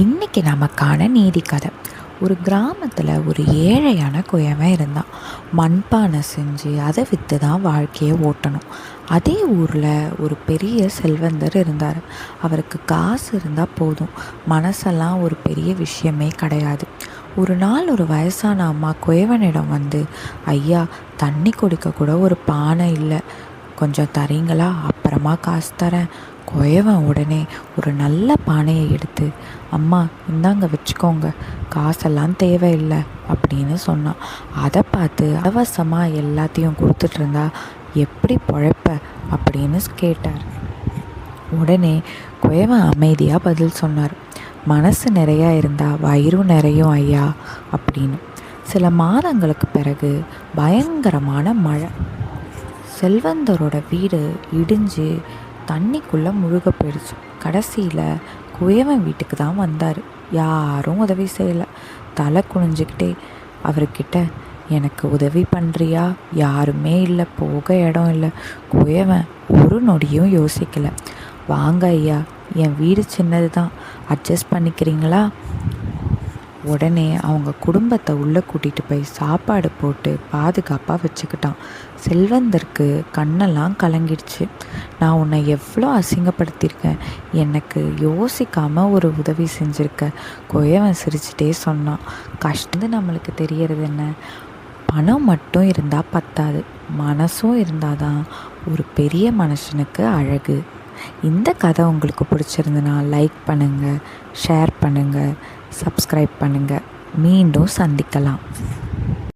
இன்றைக்கி நமக்கான நீதி கதை. ஒரு கிராமத்தில் ஒரு ஏழையான குயவன் இருந்தான். மண்பானை செஞ்சு அதை விற்று தான் வாழ்க்கையை ஓட்டணும். அதே ஊரில் ஒரு பெரிய செல்வந்தர் இருந்தார். அவருக்கு காசு இருந்தால் போதும், மனசெல்லாம் ஒரு பெரிய விஷயமே கிடையாது. ஒரு நாள் ஒரு வயசான அம்மா குயவனிடம் வந்து, ஐயா, தண்ணி குடிக்க கூட ஒரு பானை இல்லை, கொஞ்சம் தரீங்களா, அப்புறமா காசு தரேன். குயவன் உடனே ஒரு நல்ல பானையை எடுத்து, அம்மா இந்தாங்க வச்சுக்கோங்க, காசெல்லாம் தேவையில்லை அப்படின்னு சொன்னான். அதை பார்த்து அவசமாக எல்லாத்தையும் கொடுத்துட்டு இருந்தா, எப்படி பொழைப்ப அப்படின்னு கேட்டார். உடனே குயவன் அமைதியாக பதில் சொன்னார், மனசு நிறையா இருந்தால் வயிறும் நிறையும் ஐயா அப்படின்னு. சில மாதங்களுக்கு பிறகு பயங்கரமான மழை. செல்வந்தரோட வீடு இடிஞ்சு தண்ணிக்குள்ளே முழுக போயிடுச்சு. கடைசியில் குயவன் வீட்டுக்கு தான் வந்தார். யாரும் உதவி செய்யலை. தலை குனிஞ்சிக்கிட்டே அவர்கிட்ட, எனக்கு உதவி பண்ணுறியா? யாருமே இல்லை, போக இடம் இல்லை. குயவன் ஒரு நொடியும் யோசிக்கலை. வாங்க ஐயா, என் வீடு சின்னது தான், அட்ஜஸ்ட் பண்ணிக்கிறீங்களா? உடனே அவங்க குடும்பத்தை உள்ளே கூட்டிகிட்டு போய் சாப்பாடு போட்டு பாதுகாப்பாக வச்சுக்கிட்டான். செல்வந்தருக்கு கண்ணெல்லாம் கலங்கிடுச்சு. நான் உன்னை எவ்வளோ அசிங்கப்படுத்தியிருக்கேன், எனக்கு யோசிக்காமல் ஒரு உதவி செஞ்சுருக்க. குயவன் சிரிச்சிட்டே சொன்னான், கஷ்டம் நம்மளுக்கு தெரியறது என்ன, பணம் மட்டும் இருந்தால் பத்தாது, மனசும் இருந்தால் தான் ஒரு பெரிய மனுஷனுக்கு அழகு. இந்த கதை உங்களுக்கு பிடிச்சிருந்துன்னா லைக் பண்ணுங்கள், ஷேர் பண்ணுங்கள், சப்ஸ்கிரைப் பண்ணுங்கள். மீண்டும் சந்திக்கலாம்.